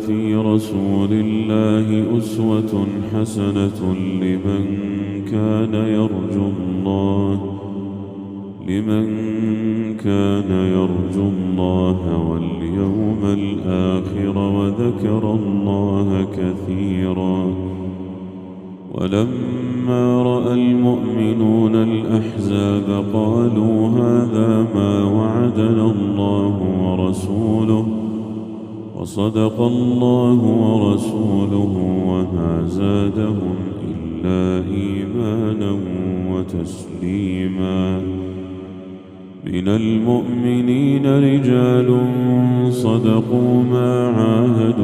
في رسول الله أسوة حسنة لمن كان يرجو الله واليوم الآخر وذكر الله كثيرا. ولما رأى المؤمنون الأحزاب قالوا هذا ما وعدنا الله ورسوله وصدق الله ورسوله وما زادهم إلا إيمانا وتسليما. من المؤمنين رجال صدقوا ما عاهدوا